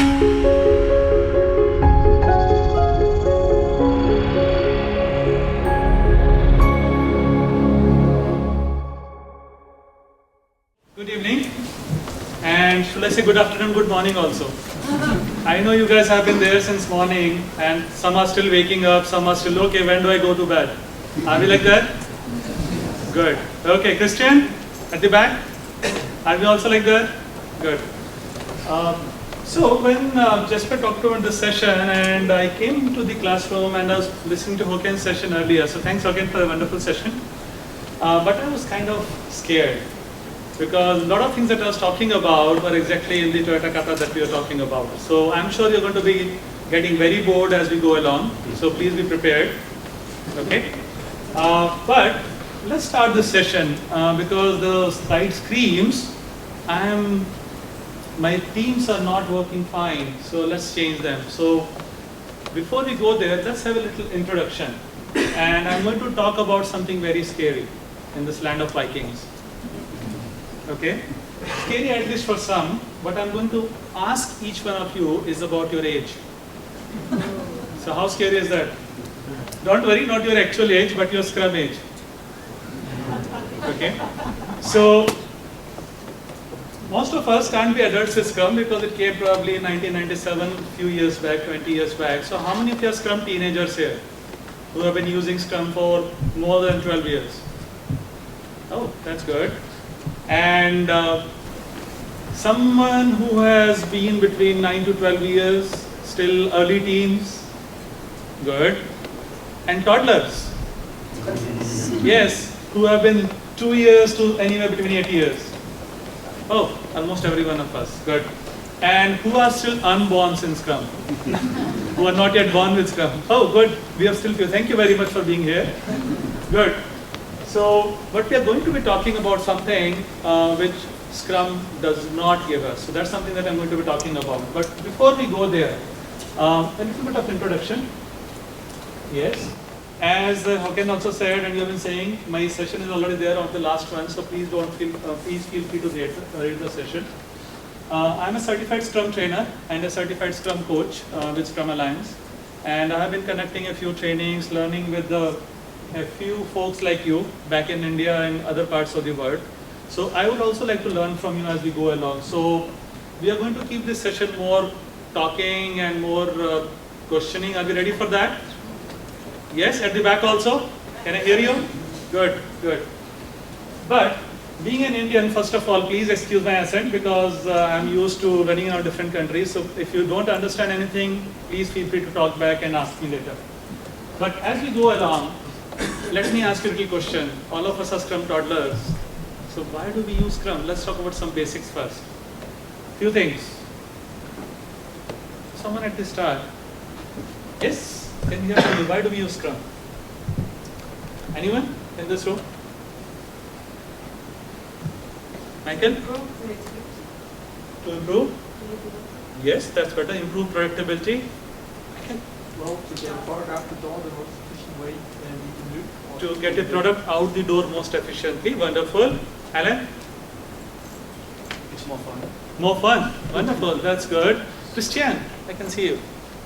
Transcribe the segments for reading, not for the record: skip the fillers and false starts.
Good evening, and should I say good afternoon, good morning also. I know you guys have been there since morning, and some are still waking up, some are still, okay, when do I go to bed? Are we like that? Good. Okay, Christian, at the back? Are we also like that? Good. So when Jesper talked about this session, and I came to the classroom and I was listening to Håkan's session earlier, so thanks Håkan for the wonderful session. But I was kind of scared, because a lot of things that I was talking about were exactly in the Toyota kata that we were talking about. So I'm sure you're going to be getting very bored as we go along, so please be prepared. Okay? But let's start this session, because the slide screams, my teams are not working fine, so let's change them. So before we go there, let's have a little introduction. And I'm going to talk about something very scary in this land of Vikings. Okay? Scary at least for some. What I'm going to ask each one of you is about your age. So how scary is that? Don't worry, not your actual age, but your Scrum age. Okay? So most of us can't be adults with Scrum because it came probably in 1997, a few years back, 20 years back. So how many of you are Scrum teenagers here who have been using Scrum for more than 12 years? Oh, that's good. And someone who has been between 9 to 12 years, still early teens? Good. And toddlers? Yes, who have been 2 years to anywhere between 8 years? Oh, almost every one of us. Good. And who are still unborn in Scrum? Who are not yet born with Scrum? Oh, good. We have still few. Thank you very much for being here. Good. So, but we are going to be talking about something which Scrum does not give us. So that's something that I'm going to be talking about. But before we go there, a little bit of introduction. Yes. As Håkan also said, and you have been saying, my session is already there of the last one, so please please feel free to read the session. I'm a certified Scrum trainer and a certified Scrum coach with Scrum Alliance, and I have been conducting a few trainings, learning with a few folks like you back in India and other parts of the world. So I would also like to learn from you as we go along. So we are going to keep this session more talking and more questioning. Are we ready for that? Yes, at the back also? Can I hear you? Good, good. But being an Indian, first of all, please excuse my accent because I'm used to running around different countries. So if you don't understand anything, please feel free to talk back and ask me later. But as we go along, let me ask you a little question. All of us are Scrum toddlers. So why do we use Scrum? Let's talk about some basics first. Few things. Someone at the start. Yes? Can you hear me? Why do we use Scrum? Anyone in this room? Michael? To improve? Yes, that's better. Improve productivity. Michael? Well, to get a product out the door the most efficient way we can do. To get a product out the door most efficiently. Wonderful. Alan? It's more fun. More fun. Wonderful. That's good. Christian, I can see you.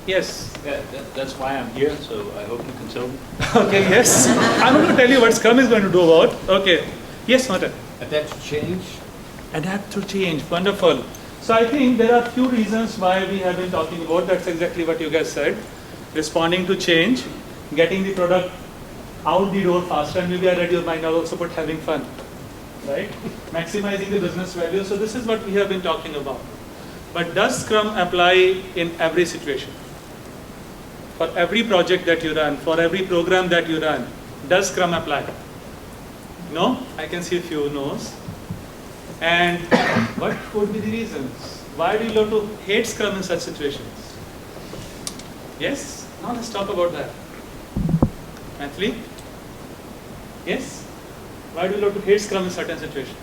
Yes. Yeah, that's why I'm here, so I hope you can tell me. Okay, yes. I'm going to tell you what Scrum is going to do about. Okay. Yes, Martin. Adapt to change. Adapt to change. Wonderful. So I think there are few reasons why we have been talking about. That's exactly what you guys said. Responding to change, getting the product out the door faster, and maybe I read your mind, I'll also put having fun. Right? Maximizing the business value. So this is what we have been talking about. But does Scrum apply in every situation? For every project that you run, for every program that you run, does Scrum apply? No? I can see a few no's. And what would be the reasons? Why do you love to hate Scrum in such situations? Yes? Now let's talk about that. Anthony? Yes? Why do you love to hate Scrum in certain situations?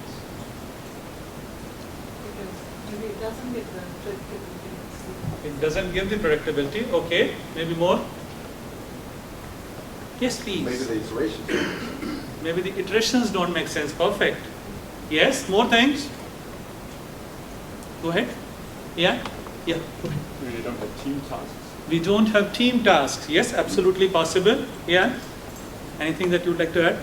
Because maybe it doesn't get the predictability. It doesn't give the predictability. Okay. Maybe more? Yes, please. Maybe the iterations. Maybe the iterations don't make sense. Perfect. Yes, more things? Go ahead. Yeah? Yeah. We don't have team tasks. We don't have team tasks. Yes, absolutely possible. Yeah. Anything that you'd like to add?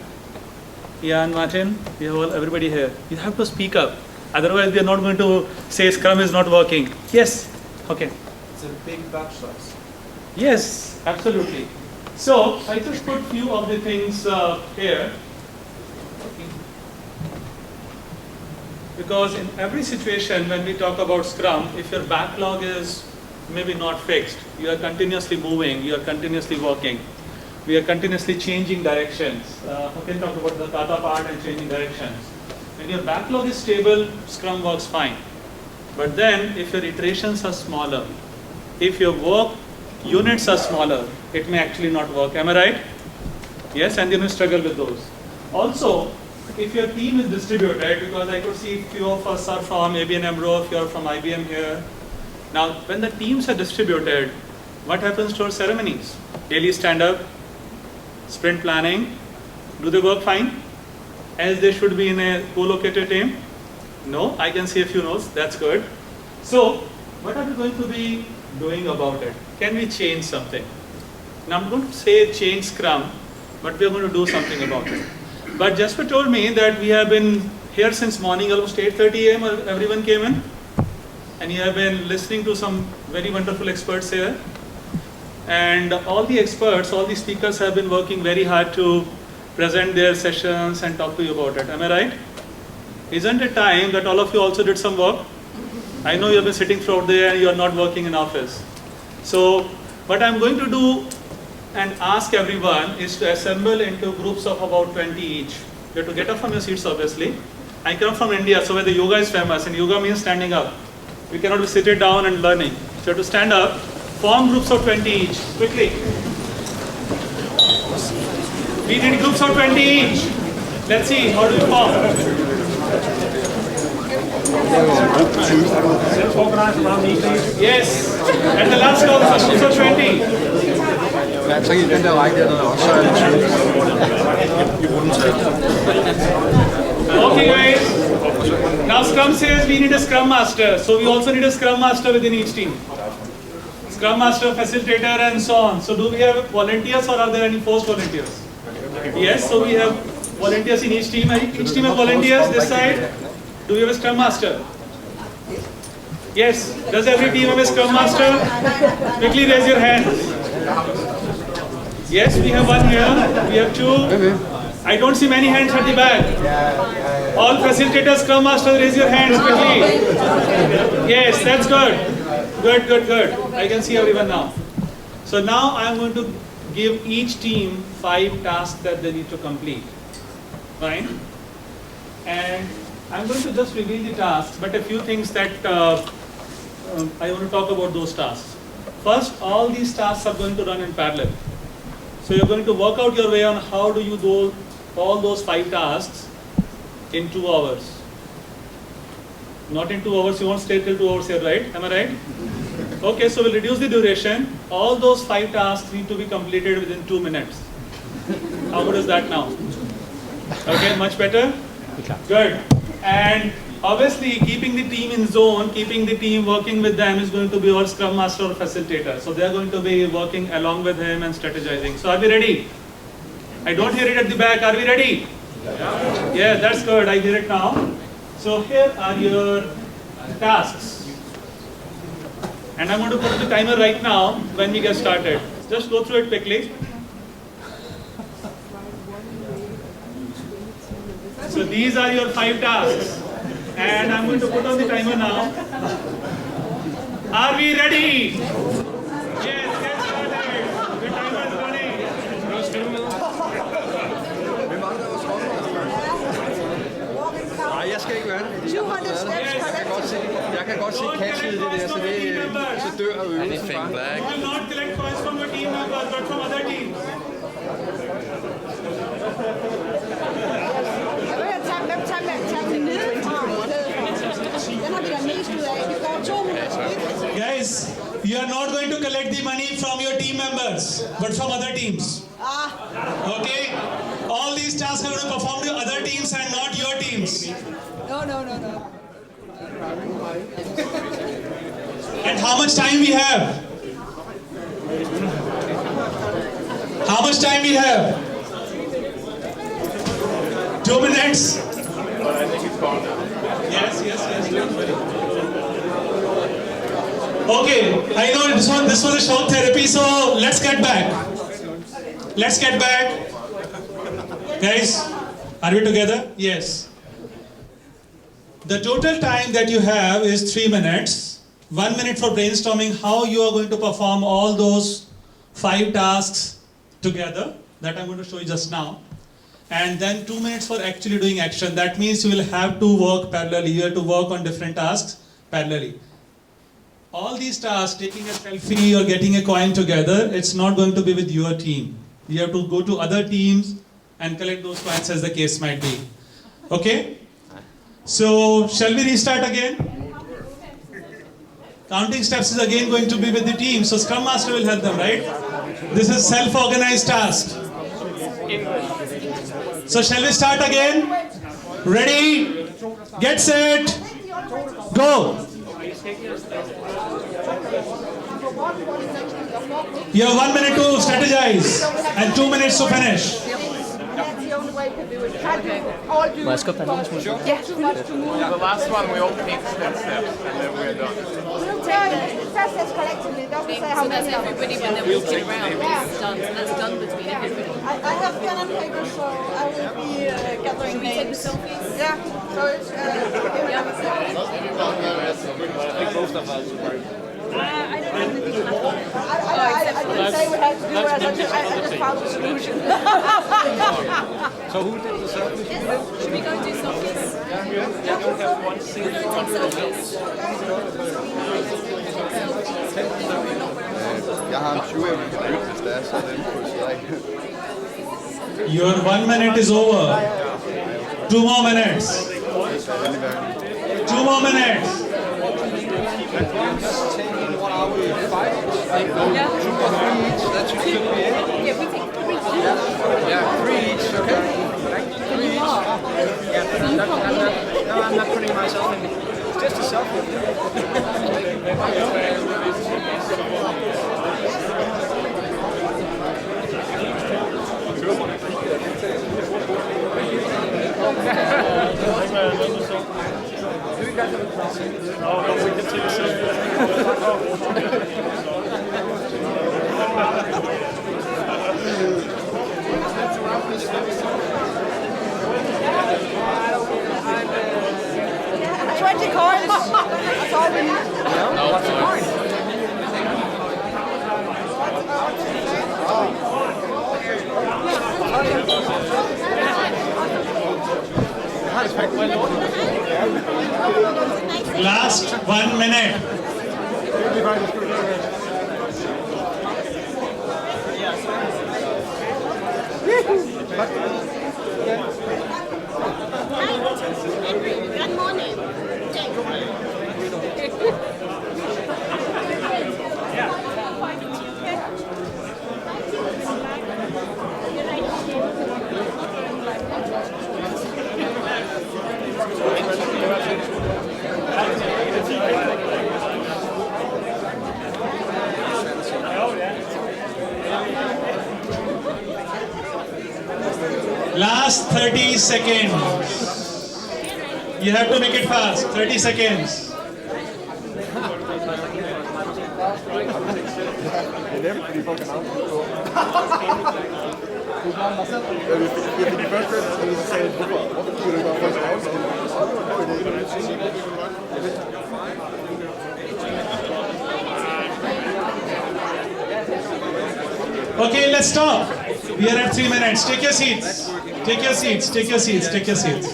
Ian, Martin, we have everybody here. You have to speak up. Otherwise, we are not going to say Scrum is not working. Yes. Okay. It's a big batch size. Yes, absolutely. So I just put few of the things here. Because in every situation when we talk about Scrum, if your backlog is maybe not fixed, you are continuously moving, you are continuously working, we are continuously changing directions. Hakin talked about the kata part and changing directions. When your backlog is stable, Scrum works fine. But then if your iterations are smaller, if your work units are smaller, it may actually not work. Am I right? Yes, and you may struggle with those. Also, if your team is distributed, because I could see few of us are from ABN AMRO, if you are from IBM here. Now, when the teams are distributed, what happens to our ceremonies? Daily stand-up, sprint planning, do they work fine? As they should be in a co-located team? No, I can see a few notes, that's good. So, what are we going to be doing about it? Can we change something? Now, I'm going to say change Scrum, but we're going to do something about it. But Jasper told me that we have been here since morning, almost 8:30 a.m. Everyone came in, and you have been listening to some very wonderful experts here. And all the experts, all the speakers have been working very hard to present their sessions and talk to you about it. Am I right? Isn't it time that all of you also did some work? I know you have been sitting throughout the day and you are not working in office. So what I'm going to do and ask everyone is to assemble into groups of about 20 each. You have to get up from your seats, obviously. I come from India, so where the yoga is famous, and yoga means standing up. We cannot be seated down and learning. So you have to stand up, form groups of 20 each, quickly. We need groups of 20 each. Let's see, how do we form? Yes, and the last call for groups of 20. Ja, så i den der række dernede også, så er det 20 i rundetal. Okay guys, now Scrum says we need a Scrum Master, so we also need a Scrum Master within each team. Scrum Master, Facilitator and so on. So do we have volunteers or are there any forced volunteers? Yes, so we have volunteers in each team. Each team has volunteers this side. Do we have a Scrum Master? Yes, does every team have a Scrum Master? Quickly raise your hand. Yes, we have one here, we have two. I don't see many hands at the back. All facilitators, Scrum Masters, raise your hands quickly. Yes, that's good. Good. I can see everyone now. So now I am going to give each team 5 tasks that they need to complete. Fine? And I'm going to just reveal the tasks, but a few things that I want to talk about those tasks. First, all these tasks are going to run in parallel. So you're going to work out your way on how do you do all those 5 tasks in 2 hours. Not in 2 hours, you won't stay till 2 hours here, right? Am I right? Okay, so we'll reduce the duration. All those 5 tasks need to be completed within 2 minutes. How good is that now? Okay, much better? Good. And obviously, keeping the team in zone, keeping the team working with them is going to be our Scrum Master or Facilitator. So they're going to be working along with him and strategizing. So are we ready? I don't hear it at the back. Are we ready? Yeah, that's good. I hear it now. So here are your tasks. And I'm going to put the timer right now when we get started. Just go through it quickly. So these are your 5 tasks. And I'm going to put on the timer now. Are we ready? Yes, get started. The timer is running. Nej, jeg skal ikke være det. De skal være det. Jeg kan godt se catchet i det der, så dør øvelsen bare. You will not collect points from your team members, but from other teams. Guys, you are not going to collect the money from your team members, but from other teams. Okay? All these tasks are going to perform to other teams and not your teams. No. And how much time we have? How much time we have? 2 minutes? Yes. Okay, I know this was a shock therapy, so let's get back. Guys, are we together? Yes. The total time that you have is 3 minutes. 1 minute for brainstorming how you are going to perform all those 5 tasks together that I'm going to show you just now. And then 2 minutes for actually doing action. That means you will have to work parallelly. You have to work on different tasks parallelly. All these tasks, taking a selfie or getting a coin together, it's not going to be with your team. You have to go to other teams and collect those coins as the case might be. Okay? So, shall we restart again? Counting steps is again going to be with the team. So, Scrum Master will help them, right? This is self-organized task. So, shall we start again? Ready? Get set. Go. You have 1 minute to strategize and 2 minutes to finish. That's the only way to do it. Can't do all do Må jeg skubbe den? Yeah, too much to move. The last one we all take 10 steps and then we're done. We'll take process collectively. Doesn't say how So that's many. everybody when they're walking around. It's done. So that's done between everybody. I have pen and paper, so I will be gathering We take the names. selfies. Yeah. So it's. I don't know. I didn't say we had to do it. I just found a solution. So who did the selfies? Should we go and do selfies? I don't have one single We're going to take selfies. Jeg har en 20 hvis det er, så den krydser af. Your 1 minute is over. 2 more minutes. 2 more minutes. Yeah. That should be it. Yeah, we take 3 each. Yeah, 3 each, okay. 3 each. No, I'm not putting myself in. It's just a selfie. Coins. That's all we need. No, what's the point? Last 1 minute. Good morning. Last 30 seconds. You have to make it fast. 30 seconds. Det er nemt, fordi folk kan afslutte på. Jeg fik de første og så sagde jeg, hvorfor kunne du ikke bare få en afslutte? Okay, let's stop. We are at 3 minutes. Take your seats. Take your seats. Take your seats. Take your seats.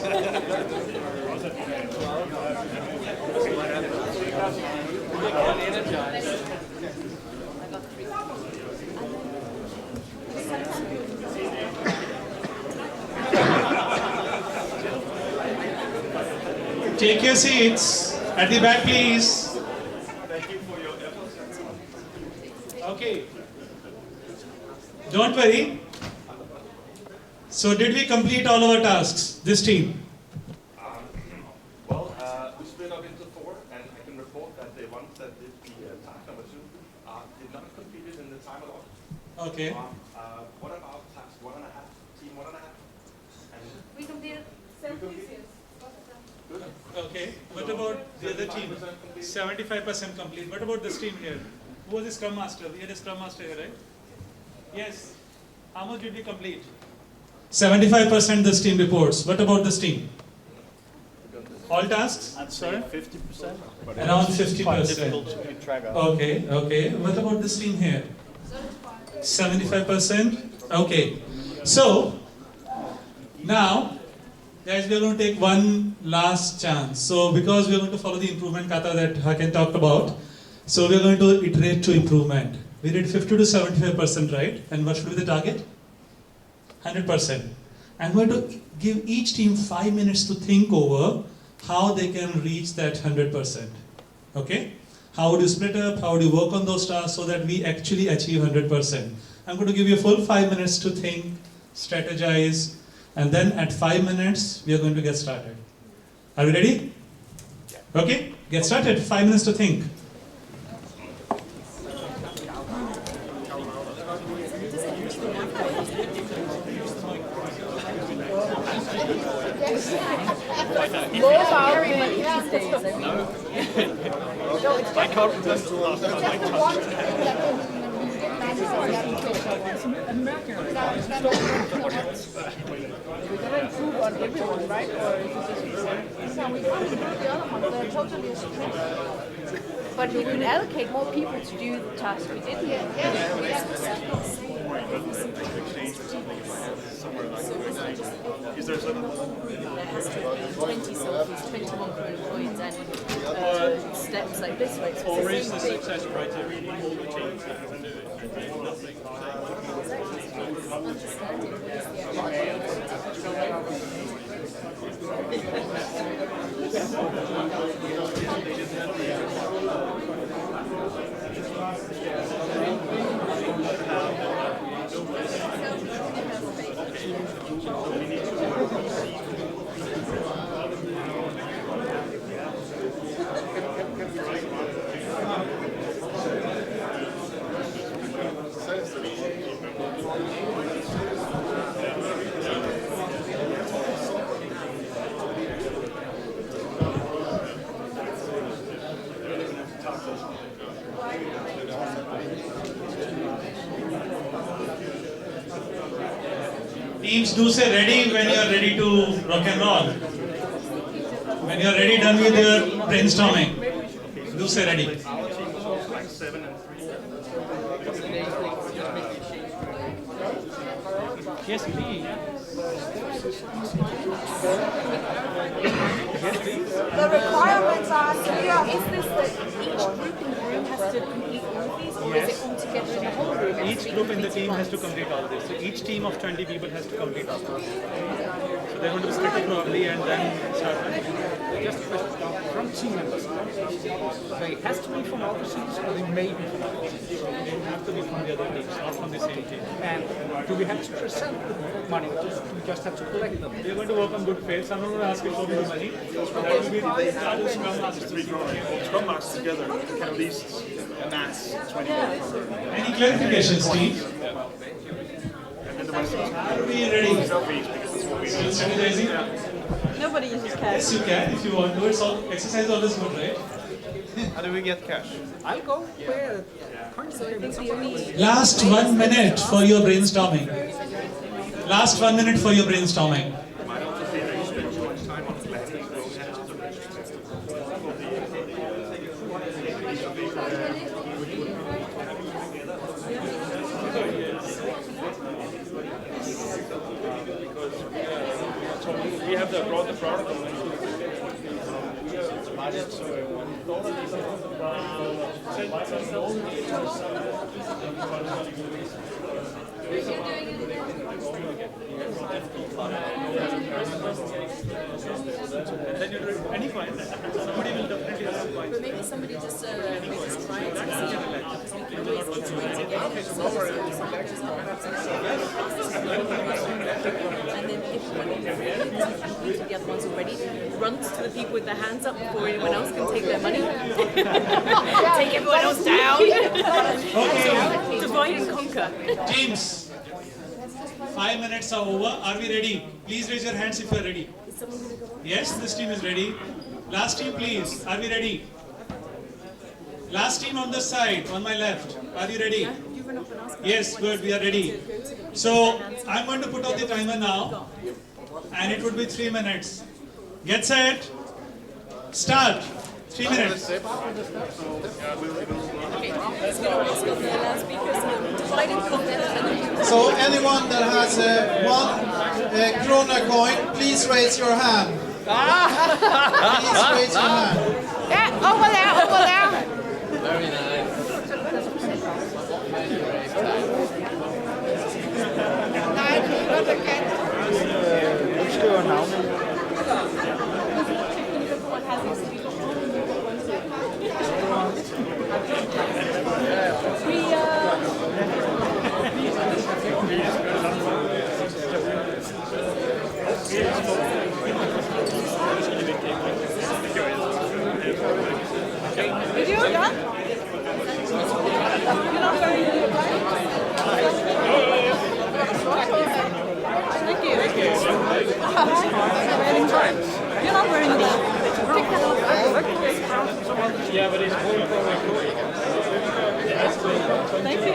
Take your seats at the back, please. Thank you for your efforts. Okay. Don't worry. So did we complete all our tasks, this team? Well, we split up into 4, and I can report that the ones that did the did not complete it in the time allotted. Okay. What about task 1.5, team 1.5? And We completed 70. good. Okay. What about the other team? 75% complete. What about this team here? Who was the Scrum Master? We had a Scrum Master here, right? Yes. How much did we complete? 75% this team reports. What about this team? All tasks? I'd say 50%. Around 50%. Quite difficult to keep track of. Okay, okay. What about this team here? 75%? Okay. So, now, guys, we are going to take one last chance. So, because we are going to follow the improvement kata that Haken talked about, so we are going to iterate to improvement. We did 50 to 75%, right? And what should be the target? 100%. I'm going to give each team 5 minutes to think over how they can reach that 100%. Okay? How would you split up? How would you work on those tasks so that we actually achieve 100%? I'm going to give you a full 5 minutes to think, strategize, and then at 5 minutes, we are going to get started. Are we ready? Okay? Get started. 5 minutes to think. Very much these days. I mean, I can't remember the last time I touched it. We're gonna improve on everyone, right? Or is it just no, we can't do the other ones. They're totally a stress. but we could allocate more people to do the task we did. Is there something? There has to be 20 selfies, 21 points, and steps like this, right? So Or it's is the same thing. success criteria all the teams have to do it and do nothing? Understanding is the Teams, do say ready when you are ready to rock and roll. When you are ready, done with your brainstorming. Do say ready. Like 7 and 3. Yes, please. The requirements are clear. Is this that each group in the room has to complete all of these, or is it all together in the whole room? It has to Each be group in the completed team has to once? complete all this. So each team of 20 people has to complete all this. So they're going to split it probably and then start. Just a question from team members. They has to be from all the teams, or they may be from all the teams. They have to be from the other teams, not from the same team. And do we have to present the money, or do we just have to collect them? We're going to work on good faith. I'm not going to ask you to show me the money. That will be the charges Scrum Masters. Scrum Masters together can at least amass 20 people. Any clarifications, Steve? And the rest of us Are we ready? selfies because that's what we Still strategizing? Nobody uses cash. Yes, you can if you want to. It's all exercise always good, right? How do we get cash? I'll go where So I think the only Last 1 minute for your brainstorming. Last 1 minute for your brainstorming. Might also be that you spend too much time on planning. We'll have to We have brought the protocol. And then you do any point. Somebody will definitely have a point. but maybe somebody just try it and see because we can always iterate again. So and then if completed the other ones already, run to the people with their hands up before anyone else can take their money. Take everyone else down. Okay, Teams, 5 minutes are over. Are we ready? Please raise your hands if you are ready. Yes, this team is ready. Last team, please. Are we ready? Last team on this side, on my left. Are you ready? Yes, good. We are ready. So I'm going to put out the timer now, and it would be 3 minutes. Get set. Start. 3 minutes. So anyone that has one krona coin, please raise your hand. Please raise your hand. Yeah, over there, over there. Very nice. Nej, godt at kan. Du skriver navnet. Did you done? You're not very good, right? Thank you. You're not wearing the take that off. Yeah, but it's going for Thank you.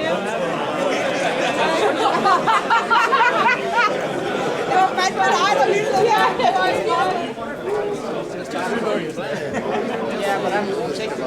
You're fat, but I don't use it. Yeah, but I'm taking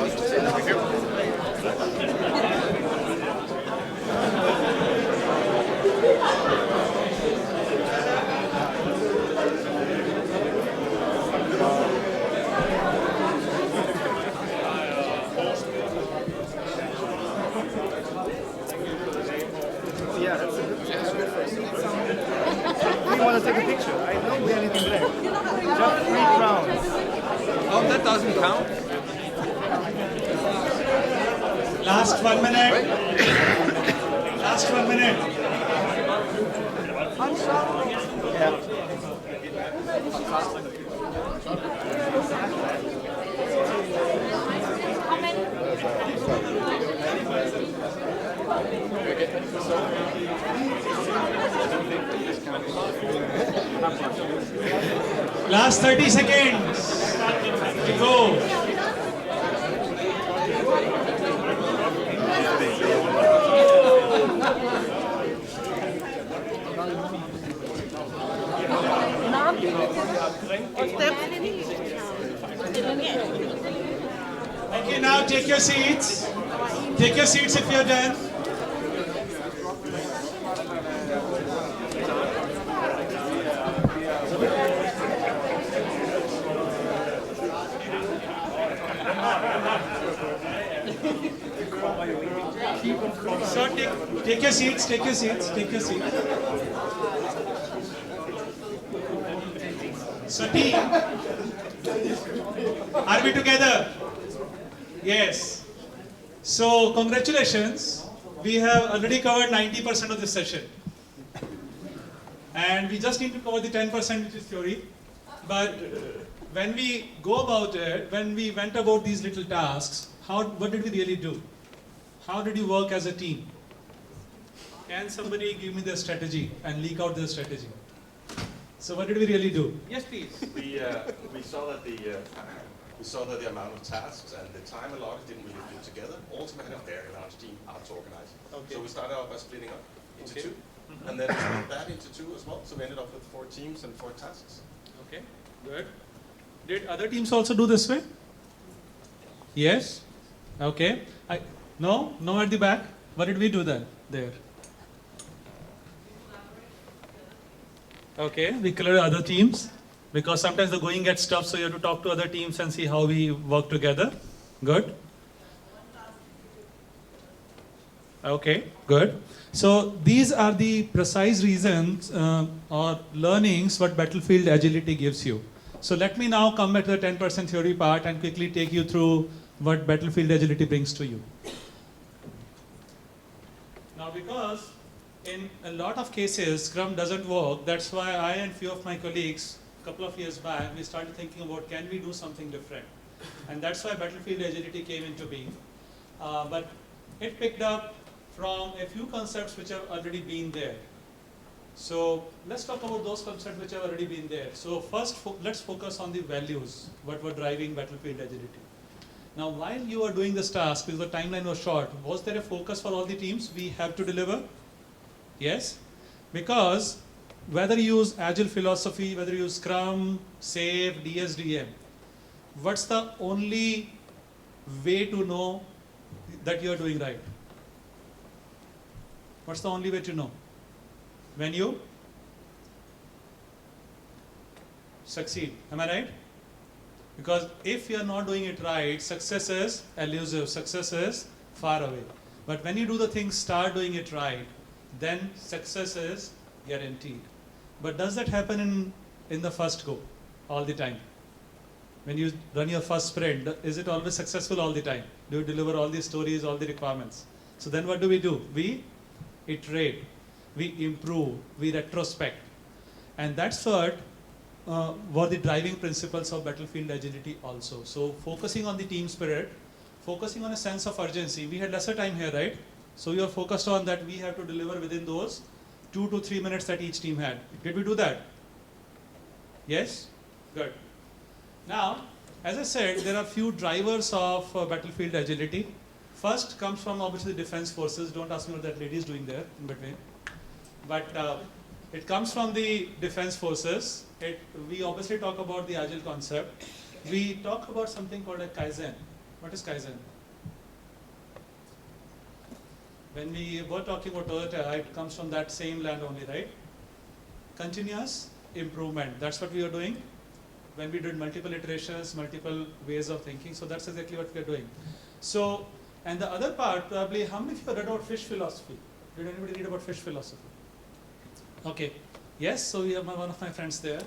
Yeah, that's good. That's good for us. We want to take a picture. I don't do anything there. Just 3 crowns. Oh, that doesn't count. Last 1 minute. Last 1 minute. Last 30 seconds to go. Okay, now take your seats. Take your seats if you're done. So take your seats, take your seats, take your seats. So team, are we together? Yes. So congratulations, we have already covered 90% of this session. And we just need to cover the 10% which is theory. But when we go about it, when we went about these little tasks, what did we really do? How did you work as a team? Can somebody give me the strategy and leak out the strategy? So what did we really do? Yes, please. We saw that the amount of tasks and the time allotted didn't really fit together. Also, we had a very large team, hard to organize. Okay. So we started out by splitting up into two, and then we split that into two as well. So we ended up with 4 teams and 4 tasks. Okay, good. Did other teams also do this way? Yes. Okay. No at the back. What did we do then there? Okay, we collaborated other teams because sometimes the going gets tough, so you have to talk to other teams and see how we work together. Good. Okay, good. So these are the precise reasons or learnings what Battlefield Agility gives you. So let me now come back to the 10% theory part and quickly take you through what Battlefield Agility brings to you. Now because in a lot of cases Scrum doesn't work, that's why I and few of my colleagues a couple of years back we started thinking about can we do something different, and that's why Battlefield Agility came into being. But it picked up from a few concepts which have already been there. So let's talk about those concepts which have already been there. So first, let's focus on the values, what were driving battlefield agility. Now, while you are doing this task, because the timeline was short, was there a focus for all the teams we have to deliver? Yes, because whether you use Agile philosophy, whether you use Scrum, SAFe, DSDM, what's the only way to know that you are doing right? What's the only way to know? When you succeed, am I right? Because if you are not doing it right, success is elusive, success is far away. But when you do the things, start doing it right, then success is guaranteed. But does that happen in the first go all the time? When you run your first sprint, is it always successful all the time? Do you deliver all the stories, all the requirements? So then what do? We iterate, we improve, we retrospect. And that's what were the driving principles of battlefield agility also. So focusing on the team spirit, focusing on a sense of urgency. We had lesser time here, right? So we are focused on that we have to deliver within those 2 to 3 minutes that each team had. Did we do that? Yes? Good. Now, as I said, there are few drivers of battlefield agility. First comes from obviously defense forces. Don't ask me what that lady is doing there in between. But it comes from the defense forces. We obviously talk about the Agile concept. We talk about something called a Kaizen. What is Kaizen? When we were talking about Toyota, it comes from that same land only, right? Continuous improvement. That's what we are doing when we did multiple iterations, multiple ways of thinking. So that's exactly what we are doing. So, and the other part, probably, how many of you have read about fish philosophy? Did anybody read about fish philosophy? Okay. Yes, so we have one of my friends there.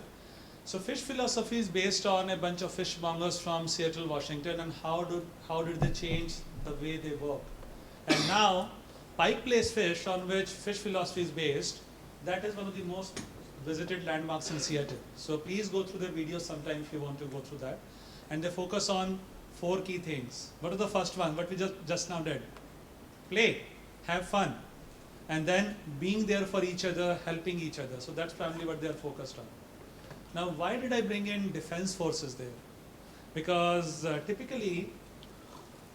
So fish philosophy is based on a bunch of fishmongers from Seattle, Washington, and how did they change the way they work. And now, Pike Place Fish, on which fish philosophy is based, that is one of the most visited landmarks in Seattle. So please go through their videos sometime if you want to go through that. And they focus on 4 key things. What is the first one? What we just now did? Play, have fun, and then being there for each other, helping each other. So that's primarily what they are focused on. Now, why did I bring in defense forces there? Because typically,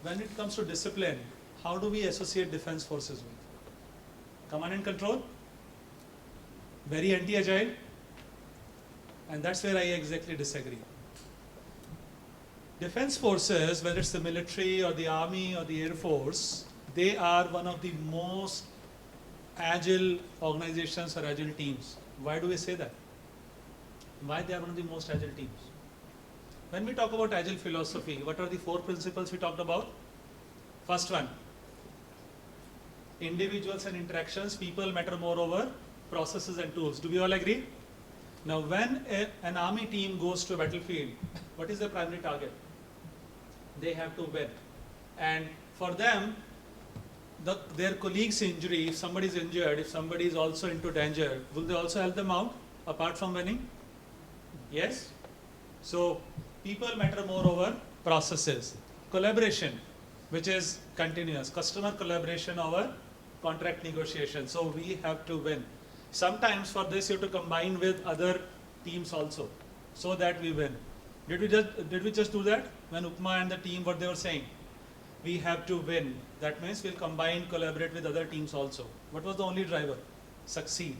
when it comes to discipline, how do we associate defense forces with? Command and control? Very anti-agile? And that's where I exactly disagree. Defense forces, whether it's the military or the army or the air force, they are one of the most agile organizations or agile teams. Why do we say that? Why they are one of the most agile teams? When we talk about agile philosophy, what are the 4 principles we talked about? First one, individuals and interactions, people matter more over processes and tools. Do we all agree? Now, when an army team goes to a battlefield, what is their primary target? They have to win. And for them, their colleague's injury, if somebody is injured, if somebody is also into danger, will they also help them out apart from winning? Yes? So, people matter more over processes. Collaboration, which is continuous. Customer collaboration over contract negotiation. So, we have to win. Sometimes for this you have to combine with other teams also, so that we win. Did we just do that? When Upma and the team, what they were saying? We have to win. That means we'll combine, collaborate with other teams also. What was the only driver? Succeed.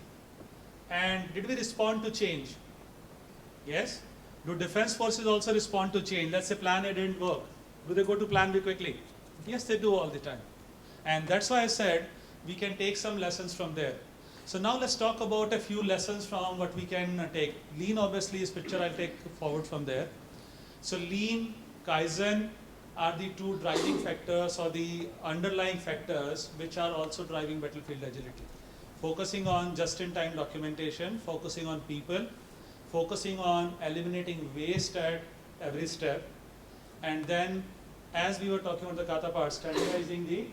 And did we respond to change? Yes. Do defense forces also respond to change? Let's say plan A didn't work. Do they go to plan B quickly? Yes, they do all the time. And that's why I said we can take some lessons from there. So now let's talk about a few lessons from what we can take. Lean obviously is picture I'll take forward from there. So Lean, Kaizen are the 2 driving factors or the underlying factors which are also driving battlefield agility. Focusing on just-in-time documentation, focusing on people, focusing on eliminating waste at every step, and then as we were talking about the kata part, standardizing the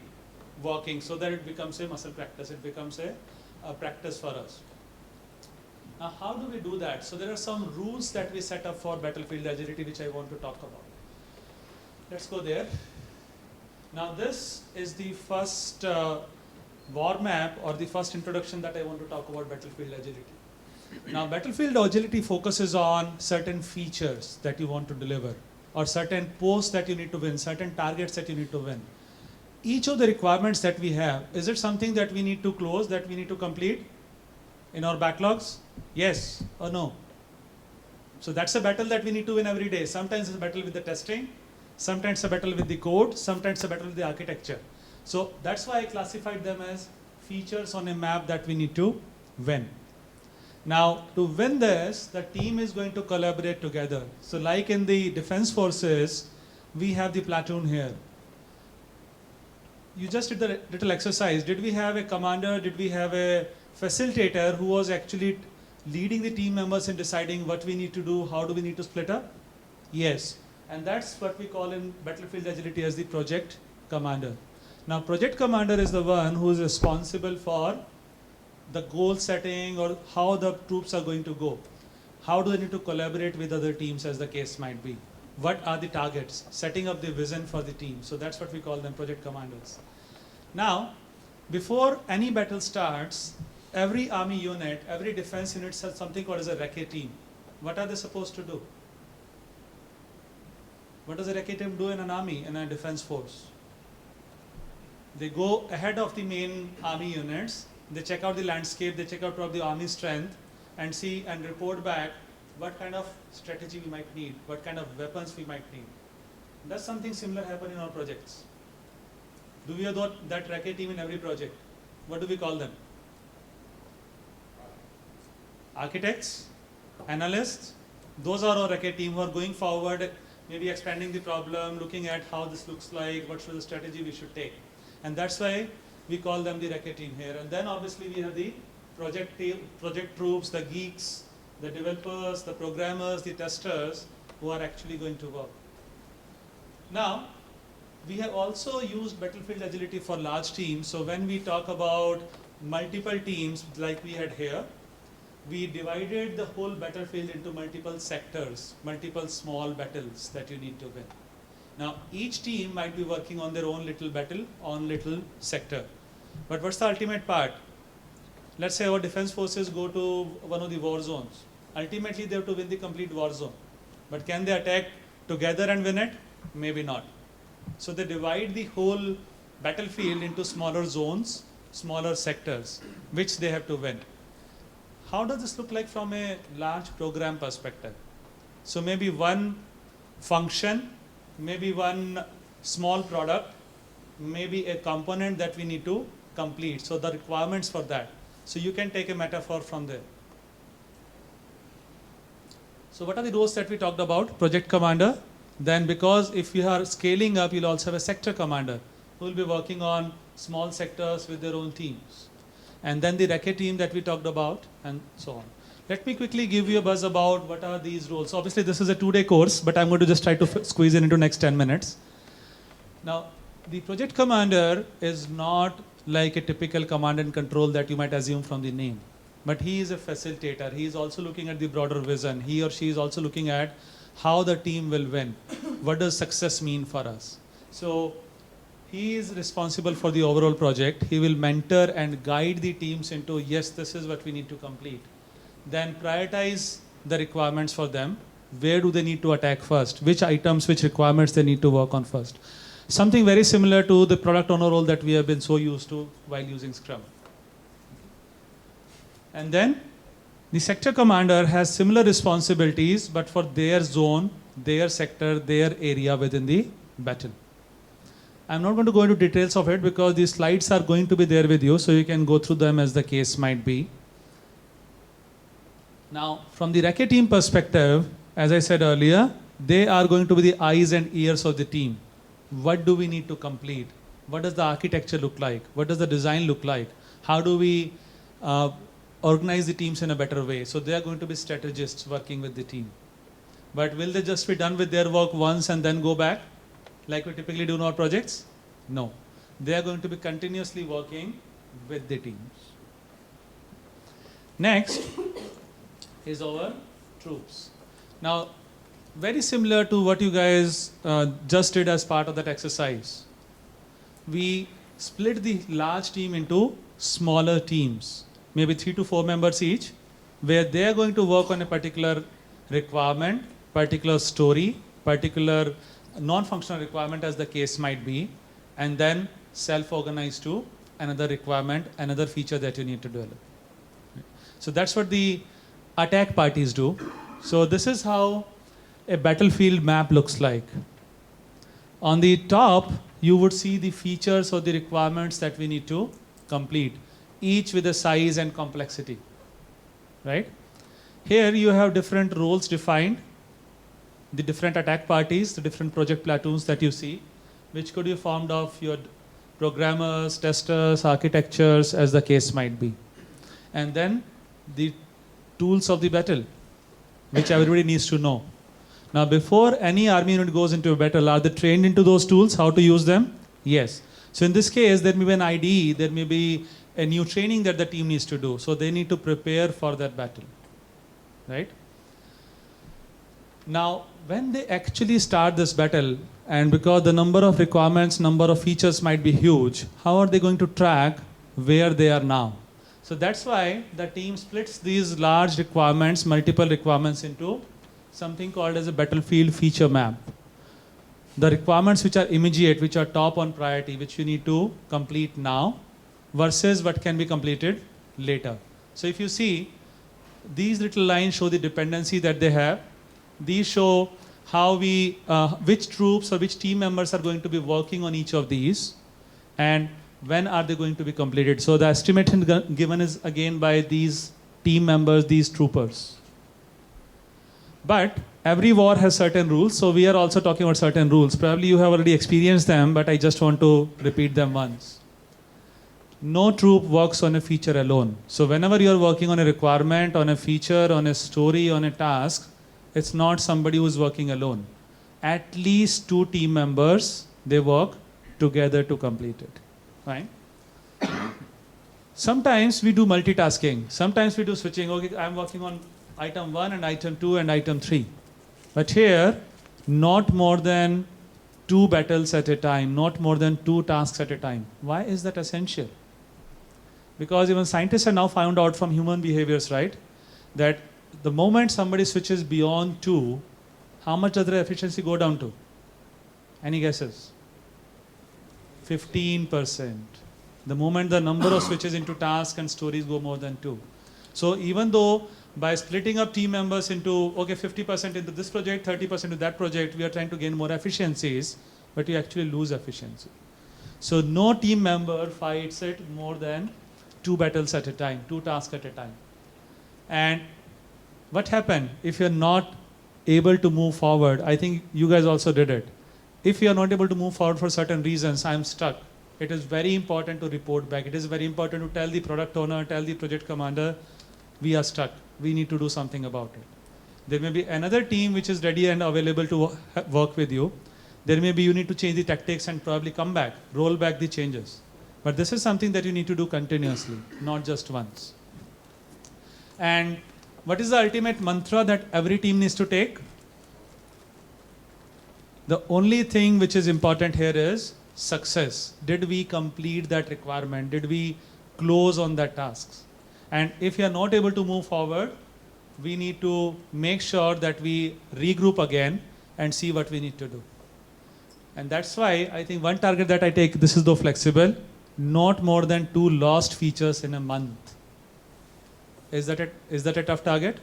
walking so that it becomes a muscle practice, it becomes a practice for us. Now, how do we do that? So there are some rules that we set up for battlefield agility which I want to talk about. Let's go there. Now this is the first war map or the first introduction that I want to talk about battlefield agility. Now, battlefield agility focuses on certain features that you want to deliver, or certain posts that you need to win, certain targets that you need to win. Each of the requirements that we have, is it something that we need to close, that we need to complete in our backlogs? Yes or no? So that's a battle that we need to win every day. Sometimes it's a battle with the testing, sometimes it's a battle with the code, sometimes it's a battle with the architecture. So that's why I classified them as features on a map that we need to win. Now, to win this, the team is going to collaborate together. So like in the defense forces, we have the platoon here. You just did the little exercise. Did we have a commander? Did we have a facilitator who was actually leading the team members in deciding what we need to do, how do we need to split up? Yes. And that's what we call in battlefield agility as the project commander. Now, project commander is the one who is responsible for the goal setting or how the troops are going to go. How do they need to collaborate with other teams, as the case might be? What are the targets? Setting up the vision for the team. So that's what we call them, project commanders. Now, before any battle starts, every army unit, every defense unit has something called as a recce team. What are they supposed to do? What does a recce team do in an army, in a defense force? They go ahead of the main army units, they check out the landscape, they check out the army strength, and see and report back what kind of strategy we might need, what kind of weapons we might need. Does something similar happen in our projects? Do we have that recce team in every project? What do we call them? Architects, analysts, those are our recce team who are going forward, maybe expanding the problem, looking at how this looks like, what should the strategy we should take. And that's why we call them the recce team here. And then obviously we have the project team, project troops, the geeks, the developers, the programmers, the testers who are actually going to work. Now, we have also used battlefield agility for large teams. So when we talk about multiple teams like we had here, we divided the whole battlefield into multiple sectors, multiple small battles that you need to win. Now, each team might be working on their own little battle, on little sector. But what's the ultimate part? Let's say our defense forces go to one of the war zones. Ultimately, they have to win the complete war zone. But can they attack together and win it? Maybe not. So they divide the whole battlefield into smaller zones, smaller sectors, which they have to win. How does this look like from a large program perspective? So maybe one function, maybe one small product, maybe a component that we need to complete. So the requirements for that. So you can take a metaphor from there. So what are the roles that we talked about? Project commander. Then because if we are scaling up, you'll also have a sector commander who will be working on small sectors with their own teams. And then the recce team that we talked about, and so on. Let me quickly give you a buzz about what are these roles. So obviously this is a 2-day course, but I'm going to just try to squeeze it into next 10 minutes. Now, the project commander is not like a typical command and control that you might assume from the name. But he is a facilitator. He is also looking at the broader vision. He or she is also looking at how the team will win. What does success mean for us? So he is responsible for the overall project. He will mentor and guide the teams into, yes, this is what we need to complete. Then prioritize the requirements for them. Where do they need to attack first? Which items, which requirements they need to work on first? Something very similar to the product owner role that we have been so used to while using Scrum. And then the sector commander has similar responsibilities, but for their zone, their sector, their area within the battle. I'm not going to go into details of it because these slides are going to be there with you, so you can go through them as the case might be. Now, from the recce team perspective, as I said earlier, they are going to be the eyes and ears of the team. What do we need to complete? What does the architecture look like? What does the design look like? How do we organize the teams in a better way? So they are going to be strategists working with the team. But will they just be done with their work once and then go back, like we typically do in our projects? No. They are going to be continuously working with the teams. Next is our troops. Now, very similar to what you guys just did as part of that exercise. We split the large team into smaller teams, maybe 3 to 4 members each, where they are going to work on a particular requirement, particular story, particular non-functional requirement as the case might be, and then self-organize to another requirement, another feature that you need to develop. So that's what the attack parties do. So this is how a battlefield map looks like. On the top, you would see the features or the requirements that we need to complete, each with a size and complexity, right? Here you have different roles defined, the different attack parties, the different project platoons that you see, which could be formed of your programmers, testers, architectures, as the case might be. And then the tools of the battle, which everybody needs to know. Now, before any army unit goes into a battle, are they trained into those tools, how to use them? Yes. So in this case, there may be an IDE, there may be a new training that the team needs to do. So they need to prepare for that battle, right? Now, when they actually start this battle, and because the number of requirements, number of features might be huge, how are they going to track where they are now? So that's why the team splits these large requirements, multiple requirements, into something called as a battlefield feature map. The requirements which are immediate, which are top on priority, which you need to complete now, versus what can be completed later. So if you see, these little lines show the dependency that they have. These show how which troops or which team members are going to be working on each of these, and when are they going to be completed. So the estimation given is again by these team members, these troopers. But every war has certain rules, so we are also talking about certain rules. Probably you have already experienced them, but I just want to repeat them once. No troop works on a feature alone. So whenever you are working on a requirement, on a feature, on a story, on a task, it's not somebody who's working alone. At least 2 team members, they work together to complete it. Fine? Sometimes we do multitasking. Sometimes we do switching. Okay, I'm working on item 1 and item 2 and item 3. But here, not more than 2 battles at a time, not more than 2 tasks at a time. Why is that essential? Because even scientists have now found out from human behaviors, right, that the moment somebody switches beyond 2, how much does their efficiency go down to? Any guesses? 15%. The moment the number of switches into tasks and stories go more than 2. So even though by splitting up team members into, okay, 50% into this project, 30% into that project, we are trying to gain more efficiencies, but you actually lose efficiency. So no team member fights it more than 2 battles at a time, 2 tasks at a time. And what happened if you're not able to move forward? I think you guys also did it. If you are not able to move forward for certain reasons, I'm stuck. It is very important to report back. It is very important to tell the product owner, tell the project commander, we are stuck. We need to do something about it. There may be another team which is ready and available to work with you. There may be you need to change the tactics and probably come back, roll back the changes. But this is something that you need to do continuously, not just once. And what is the ultimate mantra that every team needs to take? The only thing which is important here is success. Did we complete that requirement? Did we close on that task? And if you are not able to move forward, we need to make sure that we regroup again and see what we need to do. And that's why I think one target that I take, this is though flexible, not more than 2 lost features in a month. Is that a tough target?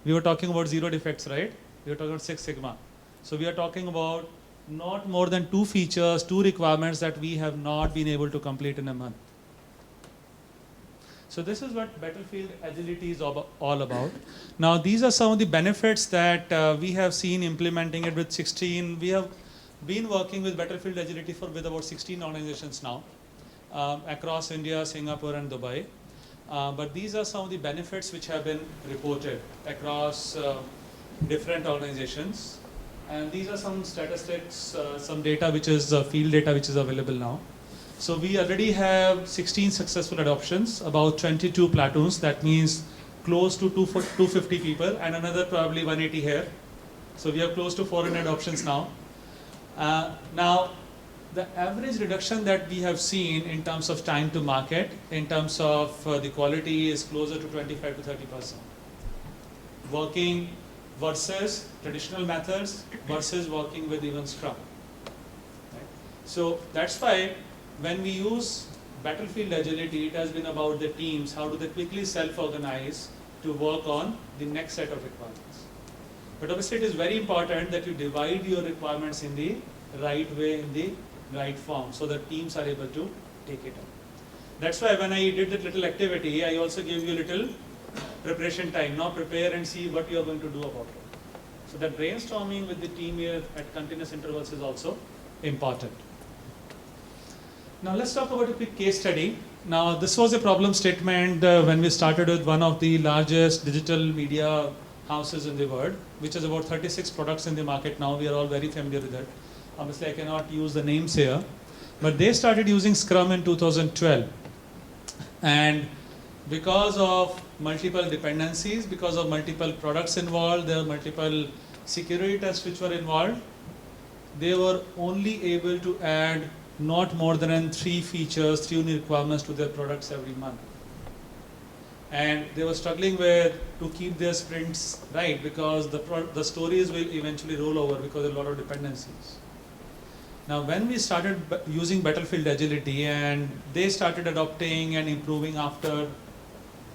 We were talking about 0 defects, right? We were talking about 6 Sigma. So we are talking about not more than 2 features, 2 requirements that we have not been able to complete in a month. So this is what battlefield agility is all about. Now these are some of the benefits that we have seen implementing it with 16. We have been working with battlefield agility with about 16 organizations now across India, Singapore and Dubai. But these are some of the benefits which have been reported across different organizations. And these are some statistics, some data which is field data which is available now. So we already have 16 successful adoptions, about 22 platoons. That means close to 250 people and another probably 180 here. So we have close to 400 adoptions now. Now, the average reduction that we have seen in terms of time to market, in terms of the quality, is closer to 25 to 30%. Working versus traditional methods versus working with even Scrum. Right? So that's why when we use battlefield agility, it has been about the teams, how do they quickly self-organize to work on the next set of requirements. But obviously it is very important that you divide your requirements in the right way, in the right form, so that teams are able to take it up. That's why when I did that little activity, I also gave you a little preparation time. Now prepare and see what you are going to do about it. So that brainstorming with the team here at continuous intervals is also important. Now let's talk about a quick case study. Now this was a problem statement when we started with one of the largest digital media houses in the world, which is about 36 products in the market now. We are all very familiar with it. Obviously I cannot use the names here, but they started using Scrum in 2012. And because of multiple dependencies, because of multiple products involved, there are multiple security tests which were involved, they were only able to add not more than 3 features, 3 new requirements to their products every month. And they were struggling with to keep their sprints right, because the stories will eventually roll over because of a lot of dependencies. Now when we started using battlefield agility, and they started adopting and improving after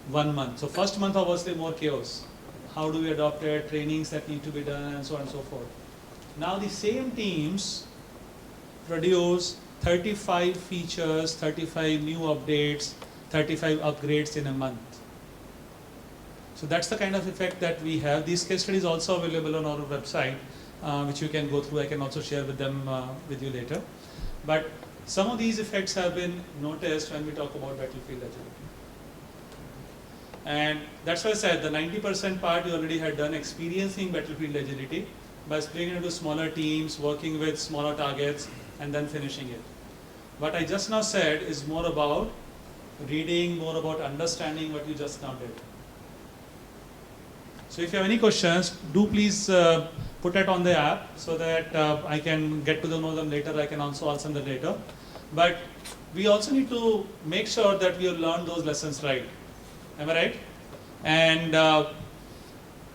1 month. So first month obviously more chaos. How do we adopt it, trainings that need to be done, and so on and so forth. Now the same teams produce 35 features, 35 new updates, 35 upgrades in a month. So that's the kind of effect that we have. These case studies also available on our website, which you can go through. I can also share with them with you later. But some of these effects have been noticed when we talk about battlefield agility. And that's why I said the 90% part you already had done, experiencing battlefield agility by splitting it into smaller teams, working with smaller targets, and then finishing it. What I just now said is more about reading, more about understanding what you just now did. So if you have any questions, do please put it on the app so that I can get to know them later. I can also answer them later. But we also need to make sure that we have learned those lessons right. Am I right? And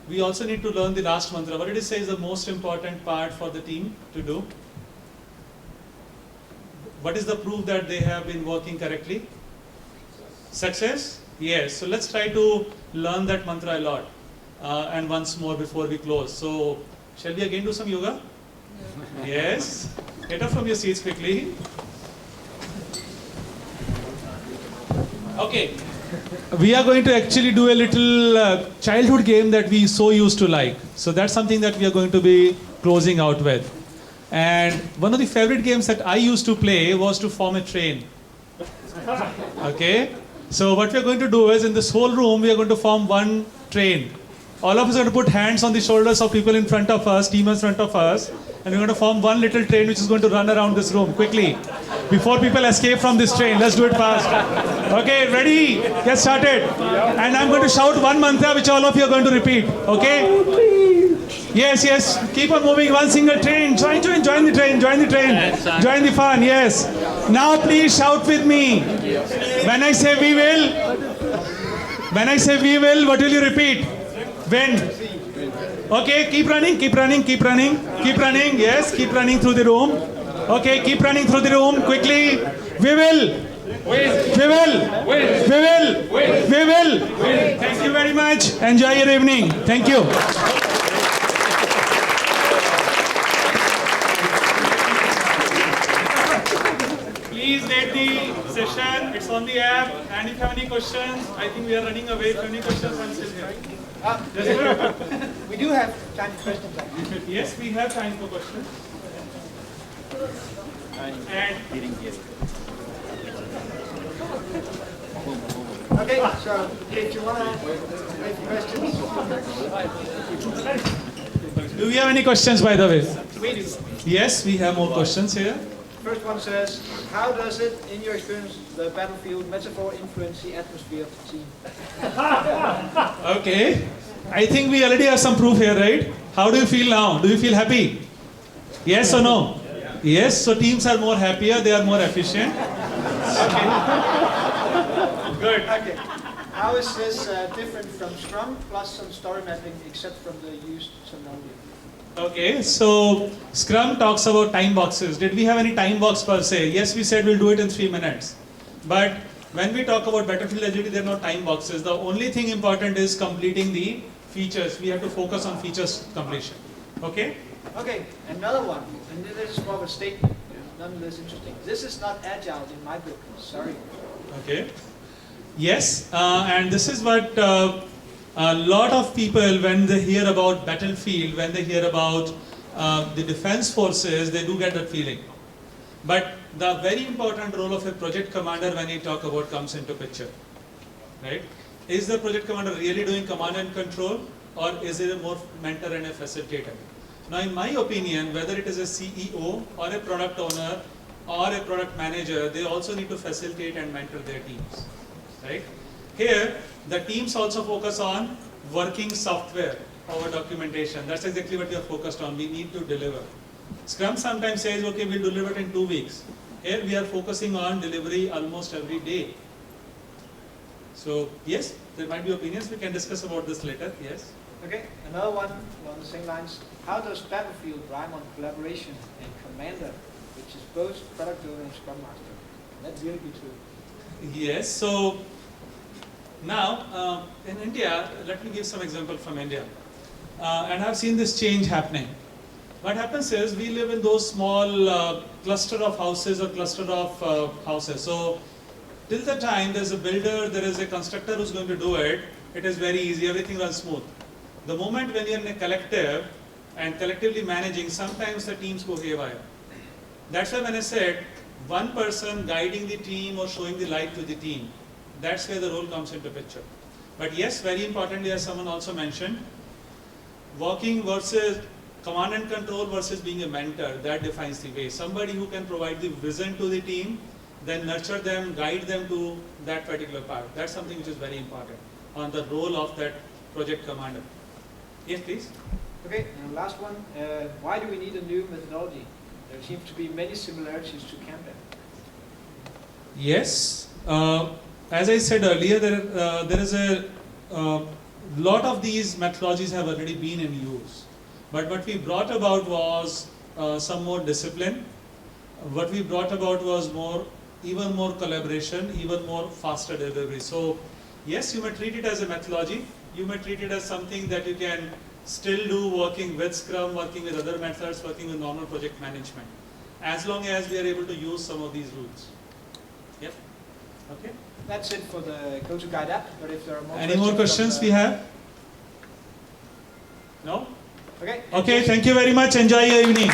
we also need to learn the last mantra. What did it say is the most important part for the team to do? What is the proof that they have been working correctly? Success? Yes. So let's try to learn that mantra a lot. And once more before we close. So shall we again do some yoga? No. Yes. Get up from your seats quickly. Okay. We are going to actually do a little childhood game that we so used to like. So that's something that we are going to be closing out with. And one of the favorite games that I used to play was to form a train. Okay. So what we are going to do is, in this whole room, we are going to form one train. All of us are going to put hands on the shoulders of people in front of us, team in front of us, and we're going to form one little train which is going to run around this room quickly. Before people escape from this train, let's do it fast. Okay, ready? Get started. And I'm going to shout one mantra which all of you are going to repeat. Okay? Yes, yes. Keep on moving. One single train. Join the train. Join the train. Join the fun. Yes. Now please shout with me. When I say we will, what will you repeat? When? Okay, keep running. Yes, keep running through the room. Okay, keep running through the room quickly. We will. Thank you very much. Enjoy your evening. Thank you. Please rate the session. It's on the app. And if you have any questions, I think we are running away. If you have any questions, I'm still here. We do have time for questions. Yes, we have time for questions. Okay, so if you want to make questions. Do we have any questions, by the way? We do. Yes, we have more questions here. First one says, how does it, in your experience, the battlefield metaphor influence the atmosphere of the team? Okay. I think we already have some proof here, right? How do you feel now? Do you feel happy? Yes or no? Yes, so teams are more happier, they are more efficient. Okay. Good. Okay. How is this different from Scrum plus some story mapping except from the used terminology? Okay, so Scrum talks about time boxes. Did we have any time box per se? Yes, we said we'll do it in 3 minutes. But when we talk about battlefield agility, there are no time boxes. The only thing important is completing the features. We have to focus on features completion. Okay? Okay, another one. And this is more of a statement, nonetheless interesting. This is not agile in my book. Sorry. Okay. Yes, and this is what a lot of people, when they hear about battlefield, when they hear about the defense forces, they do get that feeling. But the very important role of a project commander when you talk about comes into picture, right? Is the project commander really doing command and control, or is it a more mentor and a facilitator? Now, in my opinion, whether it is a CEO or a product owner or a product manager, they also need to facilitate and mentor their teams, right? Here, the teams also focus on working software over documentation. That's exactly what we are focused on. We need to deliver. Scrum sometimes says, okay, we'll deliver it in 2 weeks. Here we are focusing on delivery almost every day. So yes, there might be opinions. We can discuss about this later. Yes. Okay, another one along the same lines. How does battlefield rhyme on collaboration and commander, which is both product owner and Scrum master? Can that really be true? Yes. So now in India, let me give some example from India, and I've seen this change happening. What happens is we live in those small cluster of houses or cluster of houses. So till the time there's a builder, there is a constructor who's going to do it, it is very easy, everything runs smooth. The moment when you're in a collective and collectively managing, sometimes the teams go haywire. That's why when I said one person guiding the team or showing the light to the team, that's where the role comes into picture. But yes, very importantly, as someone also mentioned, working versus command and control versus being a mentor, that defines the way. Somebody who can provide the vision to the team, then nurture them, guide them to that particular part. That's something which is very important on the role of that project commander. Yes, please. Okay, and last one. Why do we need a new methodology? There seems to be many similarities to Kanban. Yes. As I said earlier, there is a lot of these methodologies have already been in use. But what we brought about was some more discipline. What we brought about was even more collaboration, even more faster delivery. So yes, you may treat it as a methodology. You may treat it as something that you can still do working with Scrum, working with other methods, working with normal project management, as long as we are able to use some of these rules. Yep. Okay. That's it for the GOTO Guide app. But if there are more any more questions we have? No? Okay. Okay, thank you very much. Enjoy your evening.